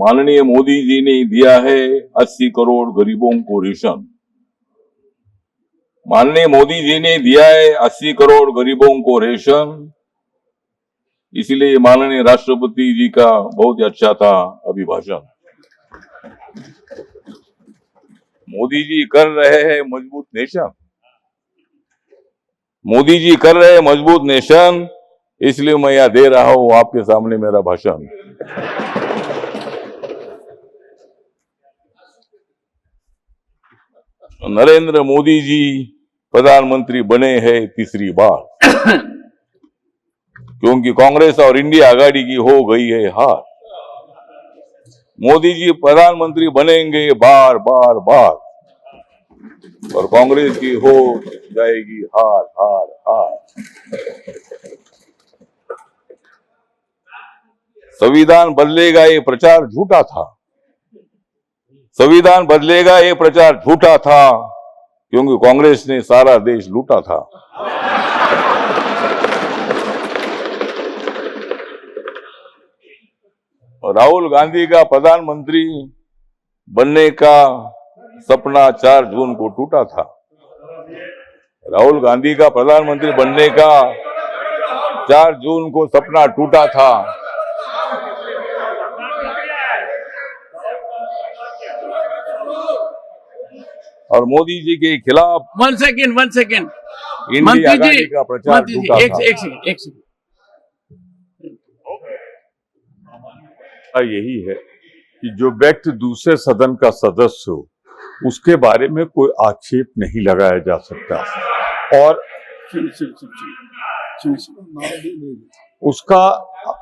माननीय मोदी जी ने दिया है 80 करोड़ गरीबों को रेशन। माननीय मोदी जी ने दिया है 80 करोड़ गरीबों को रेशन। इसलिए माननीय राष्ट्रपति जी का बहुत ही अच्छा था अभिभाषण। मोदी जी कर रहे हैं मजबूत नेशन। मोदी जी कर रहे हैं मजबूत नेशन, इसलिए मैं यह दे रहा हूं आपके सामने मेरा भाषण। नरेंद्र मोदी जी प्रधानमंत्री बने हैं तीसरी बार, क्योंकि कांग्रेस और इंडिया आघाड़ी की हो गई है हार। मोदी जी प्रधानमंत्री बनेंगे बार बार बार, और कांग्रेस की हो जाएगी हार हार हार। संविधान बदलेगा ये प्रचार झूठा था। संविधान बदलेगा ये प्रचार झूठा था, क्योंकि कांग्रेस ने सारा देश लूटा था। राहुल गांधी का प्रधानमंत्री बनने का सपना 4 जून को टूटा था। राहुल गांधी का प्रधानमंत्री बनने का 4 जून को सपना टूटा था। और मोदी जी के खिलाफ वन सेकेंड इंडिया आघाड़ी का प्रचार टूटा था। एक सेकेंड। यही है कि जो व्यक्ति दूसरे सदन का सदस्य हो उसके बारे में कोई आक्षेप नहीं लगाया जा सकता, और उसका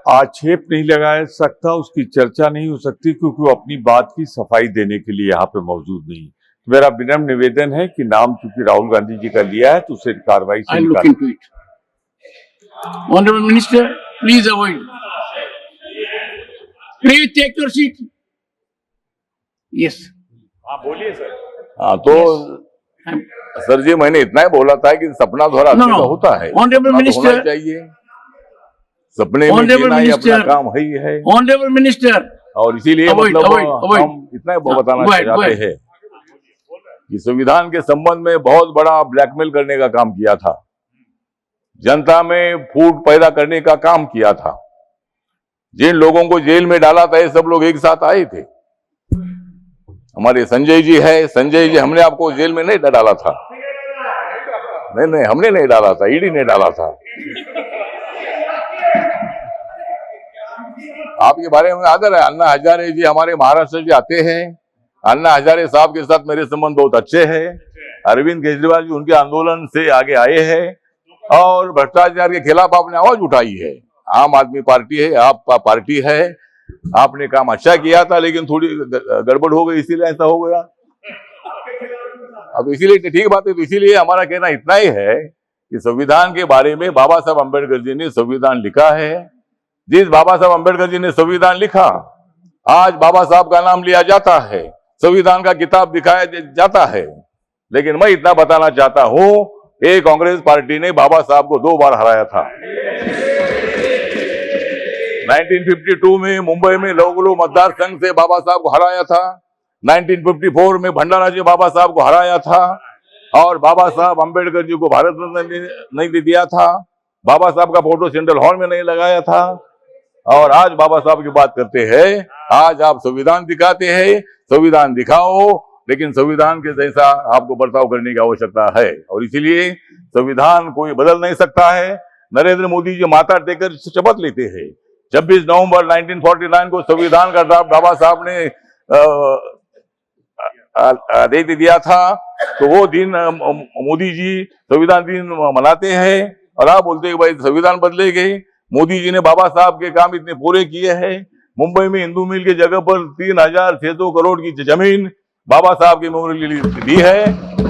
आक्षेप नहीं लगाया सकता, उसकी चर्चा नहीं हो सकती, क्योंकि वो अपनी बात की सफाई देने के लिए यहाँ पे मौजूद नहीं। मेरा विनम्र निवेदन है कि नाम चूंकि राहुल गांधी जी का लिया है तो उसे कार्रवाई से निकालें। Honourable minister, please avoid. Please take your seat. Yes, हाँ बोलिए सर। हाँ तो सर जी, मैंने इतना ही बोला था कि सपना थोड़ा अच्छा होता है। ऑनरेबल मिनिस्टर चाहिए, सपने में जीना ही अपना काम है। ऑनरेबल मिनिस्टर, और इसीलिए मतलब हम इतना ही बताना चाहते हैं कि संविधान के संबंध में बहुत बड़ा ब्लैकमेल करने का काम किया था, जनता में फूट पैदा करने का काम किया था। जिन लोगों को जेल में डाला था ये सब लोग एक साथ आए थे। हमारे संजय जी है, संजय जी, हमने आपको जेल में नहीं डाला था। नहीं, हमने नहीं डाला था, ईडी ने डाला था। आपके बारे में आदर है। अन्ना हजारे जी हमारे महाराष्ट्र से आते हैं। अन्ना हजारे साहब के साथ मेरे संबंध बहुत अच्छे हैं। अरविंद केजरीवाल जी उनके आंदोलन से आगे आए हैं, और भ्रष्टाचार के खिलाफ आपने आवाज उठाई है। आम आदमी पार्टी है, आपका पार्टी है, आपने काम अच्छा किया था, लेकिन थोड़ी गड़बड़ हो गई, इसीलिए ऐसा हो गया। अब इसीलिए ठीक बात है। तो इसीलिए हमारा कहना इतना ही है कि संविधान के बारे में बाबा साहब अम्बेडकर जी ने संविधान लिखा है। जिस बाबा साहब अम्बेडकर जी ने संविधान लिखा, आज बाबा साहब का नाम लिया जाता है, संविधान का किताब दिखाया जाता है। लेकिन मैं इतना बताना चाहता हूं, ये कांग्रेस पार्टी ने बाबा साहब को 2 बार हराया था। 1952 में मुंबई में लौगलो मतदार संघ से बाबा साहब को हराया था। 1954 में भंडारा जी बाबा साहब को हराया था, और बाबा साहब अम्बेडकर जी को भारत रत्न नहीं दिया था। बाबा साहब का फोटो सेंट्रल हॉल में नहीं लगाया था। और आज बाबा साहब की बात करते हैं। आज आप संविधान दिखाते हैं, संविधान दिखाओ, लेकिन संविधान के जैसा आपको बर्ताव करने की आवश्यकता है। और इसीलिए संविधान कोई बदल नहीं सकता है। नरेंद्र मोदी जी माथा टेकर शपथ लेते हैं। 26 नवंबर 1949 को संविधान का ड्राफ्ट बाबा साहब ने दे दिया था, तो वो दिन मोदी जी संविधान दिन मनाते हैं, और आप बोलते हैं भाई संविधान बदलेंगे। मोदी जी ने बाबा साहब के काम इतने पूरे किए हैं। मुंबई में हिंदू मिल की जगह पर 3600 करोड़ की जमीन बाबा साहब के मेमोरियल के लिए दी है,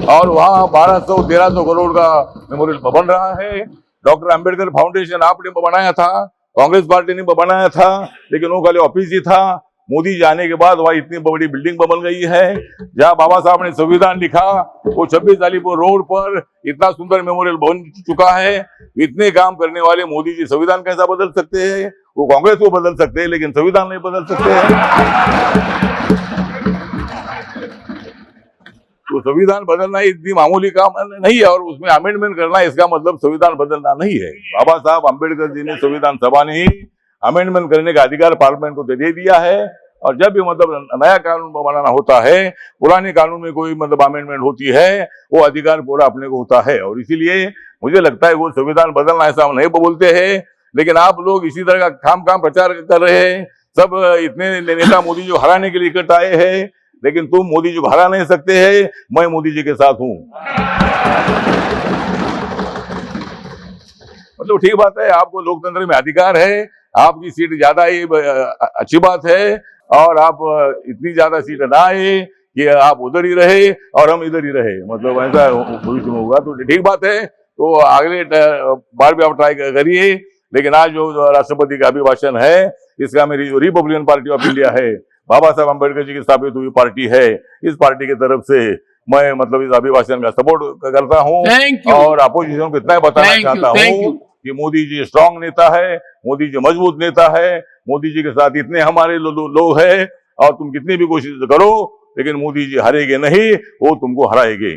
और वहां 1200-1300 करोड़ का मेमोरियल बन रहा है। डॉक्टर अंबेडकर फाउंडेशन आपने बनाया था, कांग्रेस पार्टी ने बनाया था, लेकिन वो खाली ऑफिस ही था। मोदी जाने के बाद वहां इतनी बड़ी बिल्डिंग बन गई है, जहां बाबा साहब ने संविधान लिखा, वो 26 अलीपुर रोड पर इतना सुंदर मेमोरियल बन चुका है। इतने काम करने वाले मोदी जी संविधान कैसा बदल सकते हैं? वो कांग्रेस को बदल सकते हैं लेकिन संविधान नहीं बदल सकते हैं। तो संविधान बदलना इतनी मामूली काम नहीं है और उसमें अमेंडमेंट करना इसका मतलब संविधान बदलना नहीं है। बाबा साहब अम्बेडकर जी ने संविधान सभा ने ही अमेंडमेंट करने का अधिकार पार्लियामेंट को दे दिया है और जब भी मतलब नया कानून बनाना होता है, पुराने कानून में कोई मतलब अमेंडमेंट होती है, वो अधिकार पूरा अपने को होता है। और इसीलिए मुझे लगता है वो संविधान बदलना ऐसा हम नहीं बोलते हैं, लेकिन आप लोग इसी तरह का काम प्रचार कर रहे हैं। सब इतने नेता मोदी जी को हराने के लिए इकट्ठा आए हैं, लेकिन तुम मोदी जी को हरा नहीं सकते हैं। मैं मोदी जी के साथ हूं। मतलब ठीक बात है, आपको लोकतंत्र में अधिकार है, आपकी सीट ज्यादा ही अच्छी बात है और आप इतनी ज्यादा सीट ना आए कि आप उधर ही रहे और हम इधर ही रहे, मतलब ऐसा भविष्य में होगा तो ठीक बात है। तो अगले बार भी आप ट्राई करिए। लेकिन आज जो राष्ट्रपति का अभिभाषण है, इसका मेरी जो रिपब्लिकन पार्टी ऑफ इंडिया है, बाबा साहब अम्बेडकर जी की स्थापित हुई पार्टी है, इस पार्टी की तरफ से मैं मतलब इस अभिभाषण का सपोर्ट करता हूं और अपोजिशन को इतना बताना चाहता हूं कि मोदी जी स्ट्रांग नेता है, मोदी जी मजबूत नेता है, मोदी जी के साथ इतने हमारे लोग हैं और तुम कितनी भी कोशिश करो लेकिन मोदी जी हारेंगे नहीं, वो तुमको हराएंगे।